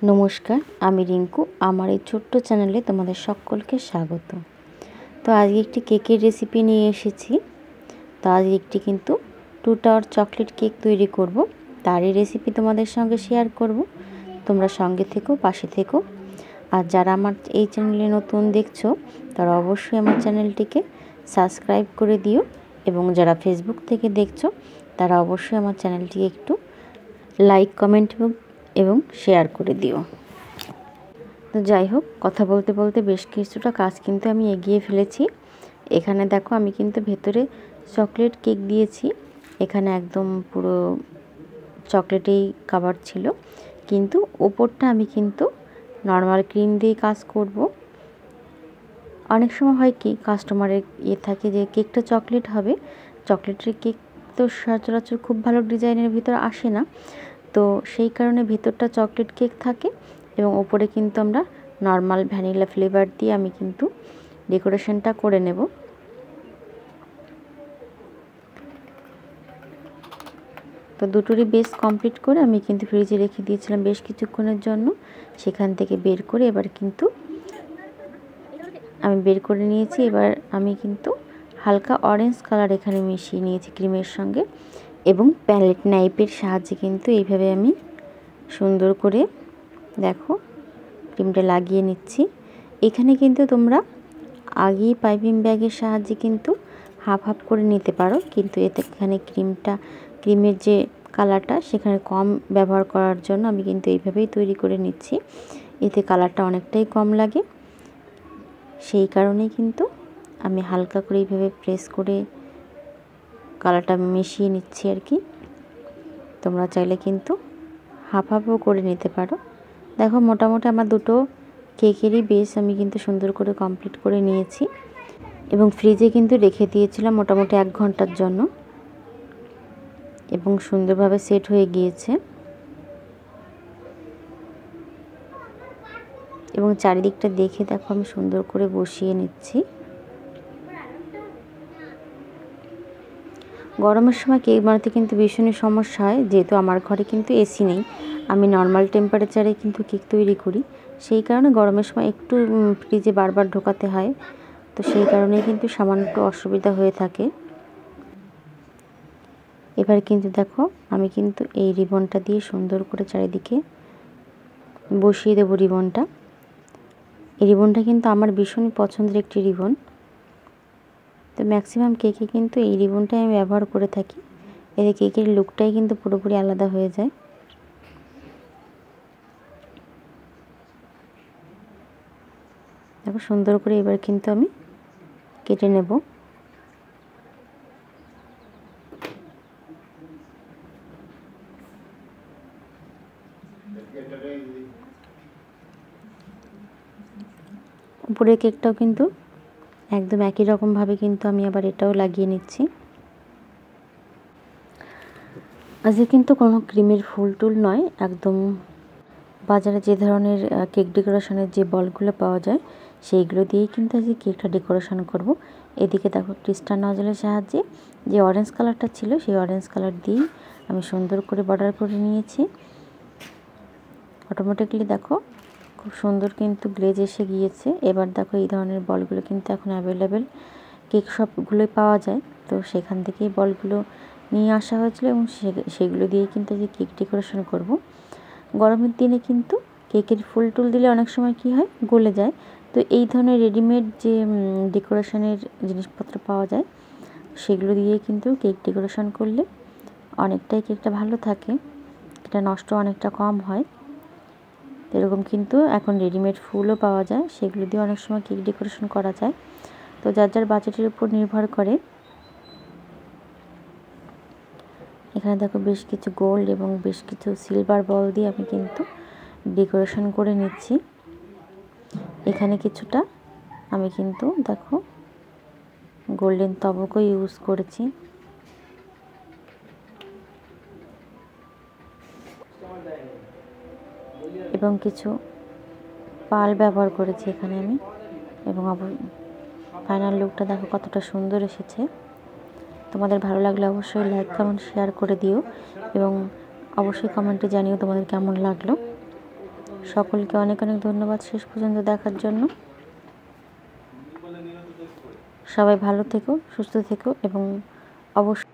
নমস্কার, আমি রিঙ্কু। আমার এই ছোট্ট চ্যানেলে তোমাদের সকলকে স্বাগত। তো আজকে একটি কেকের রেসিপি নিয়ে এসেছি। তো আজকে একটি কিন্তু 2 টাওয়ার চকলেট কেক তৈরি করব, তারই রেসিপি তোমাদের সঙ্গে শেয়ার করব। তোমরা সঙ্গে থেকো, পাশে থেকো। আর যারা আমার এই চ্যানেলে নতুন দেখছো তারা অবশ্যই আমার চ্যানেলটিকে সাবস্ক্রাইব করে দিও, এবং যারা ফেসবুক থেকে দেখছো তারা অবশ্যই আমার চ্যানেলটিকে একটু লাইক, কমেন্ট এবং শেয়ার করে দিও। তো যাই হোক, কথা বলতে বলতে বেশ কিছুটা কাজ কিন্তু আমি এগিয়ে ফেলেছি। এখানে দেখো, আমি কিন্তু ভেতরে চকলেট কেক দিয়েছি। এখানে একদম পুরো চকলেটেই কাভার ছিল, কিন্তু ওপরটা আমি কিন্তু নর্মাল ক্রিম দিয়ে কাজ করব। অনেক সময় হয় কি, কাস্টমারের থাকে যে কেকটা চকলেট হবে। চকলেটের কেক তো সচরাচর খুব ভালো ডিজাইনের ভিতর আসে না, তো সেই কারণে ভিতরটা চকলেট কেক থাকে এবং ওপরে কিন্তু আমরা নর্মাল ভ্যানিলা ফ্লেভার দিয়ে আমি কিন্তু ডেকোরেশনটা করে নেব। তো দুটোরই বেস কমপ্লিট করে আমি কিন্তু ফ্রিজে রেখে দিয়েছিলাম বেশ কিছুক্ষণের জন্য। সেখান থেকে বের করে এবার কিন্তু আমি বের করে নিয়েছি। এবার আমি কিন্তু হালকা অরেঞ্জ কালার এখানে মিশিয়ে নিয়েছি ক্রিমের সঙ্গে, এবং প্যালেট নাইফের সাহায্যে কিন্তু এইভাবে আমি সুন্দর করে দেখো ক্রিমটা লাগিয়ে নিচ্ছি। এখানে কিন্তু তোমরা আগেই পাইপিং ব্যাগের সাহায্যে কিন্তু হাফ হাফ করে নিতে পারো, কিন্তু এখানে ক্রিমের যে কালারটা সেখানে কম ব্যবহার করার জন্য আমি কিন্তু এইভাবেই তৈরি করে নিচ্ছি। এতে কালারটা অনেকটাই কম লাগে, সেই কারণেই কিন্তু আমি হালকা করে এইভাবে প্রেস করে কালারটা মিশিয়ে নিচ্ছি আর কি। তোমরা চাইলে কিন্তু হাফ হাফও করে নিতে পারো। দেখো, মোটামুটি আমার দুটো কেকেরই বেস আমি কিন্তু সুন্দর করে কমপ্লিট করে নিয়েছি, এবং ফ্রিজে কিন্তু রেখে দিয়েছিলাম মোটামুটি 1 ঘন্টার জন্য, এবং সুন্দরভাবে সেট হয়ে গিয়েছে। এবং চারিদিকটা দেখে দেখো আমি সুন্দর করে বসিয়ে নিচ্ছি। গরমের সময় কেক বানাতে কিন্তু ভীষণই সমস্যা হয়, যেহেতু আমার ঘরে কিন্তু এসি নেই। আমি নর্মাল টেম্পারেচারে কিন্তু কেক তৈরি করি, সেই কারণে গরমের সময় একটু ফ্রিজে বারবার ঢোকাতে হয়। তো সেই কারণেই কিন্তু সামান্য একটু অসুবিধা হয়ে থাকে। এবার কিন্তু দেখো, আমি কিন্তু এই রিবনটা দিয়ে সুন্দর করে চারিদিকে বসিয়ে দেবো রিবনটা। এই রিবনটা কিন্তু আমার ভীষণই পছন্দের একটি রিবন। তো ম্যাক্সিমাম কেকে কিন্তু এই রিবনটাই আমি ব্যবহার করে থাকি, এতে কেকের লুকটাই কিন্তু পুরোপুরি আলাদা হয়ে যায়। দেখো, সুন্দর করে এবার কিন্তু আমি কেটে নেব। উপরের কেকটাও কিন্তু একদম একই রকমভাবে কিন্তু আমি আবার এটাও লাগিয়ে নিচ্ছি। আজকে কিন্তু কোনো ক্রিমের ফুল টুল নয়, একদম বাজারে যে ধরনের কেক ডেকোরেশনের যে বলগুলো পাওয়া যায় সেইগুলো দিয়েই কিন্তু আজকে কেকটা ডেকোরেশন করব। এদিকে দেখো, ক্রিস্টাল নজলের সাহায্যে যে অরেঞ্জ কালারটা ছিল সেই অরেঞ্জ কালার দিয়েই আমি সুন্দর করে বর্ডার করে নিয়েছি। অটোমেটিকলি দেখো খুব সুন্দর কিন্তু গ্লেজ এসে গিয়েছে। এবার দেখো, এই ধরনের বলগুলো কিন্তু এখন অ্যাভেলেবেল কেক শপগুলোই পাওয়া যায়, তো সেখান থেকেই বলগুলো নিয়ে আসা হয়েছিল, এবং সেগুলো দিয়েই কিন্তু যে কেক ডেকোরেশন করব। গরমের দিনে কিন্তু কেকের ফুল টুল দিলে অনেক সময় কি হয়, গলে যায়। তো এই ধরনের রেডিমেড যে ডেকোরেশনের জিনিসপত্র পাওয়া যায় সেগুলো দিয়ে কিন্তু কেক ডেকোরেশন করলে অনেকটাই কেকটা ভালো থাকে, এটা নষ্ট অনেকটা কম হয়। এরকম কিন্তু এখন রেডিমেড ফুলও পাওয়া যায়, সেগুলো দিয়ে অনেক সময় কেক ডেকোরেশন করা যায়। তো যার যার বাজেটের উপর নির্ভর করে। এখানে দেখো, বেশ কিছু গোল্ড এবং বেশ কিছু সিলভার বল দিয়ে আমি কিন্তু ডেকোরেশন করে নিচ্ছি। এখানে কিছুটা আমি কিন্তু দেখো গোল্ডেন তবকও ইউজ করেছি, এবং কিছু পাল ব্যবহার করেছি এখানে আমি। এবং ফাইনাল লুকটা দেখো কতটা সুন্দর এসেছে। তোমাদের ভালো লাগলে অবশ্যই লাইক, কমেন্ট, শেয়ার করে দিও, এবং অবশ্যই কমেন্টে জানিও তোমাদের কেমন লাগলো। সকলকে অনেক অনেক ধন্যবাদ শেষ পর্যন্ত দেখার জন্য। সবাই ভালো থেকো, সুস্থ থেকো এবং অবশ্যই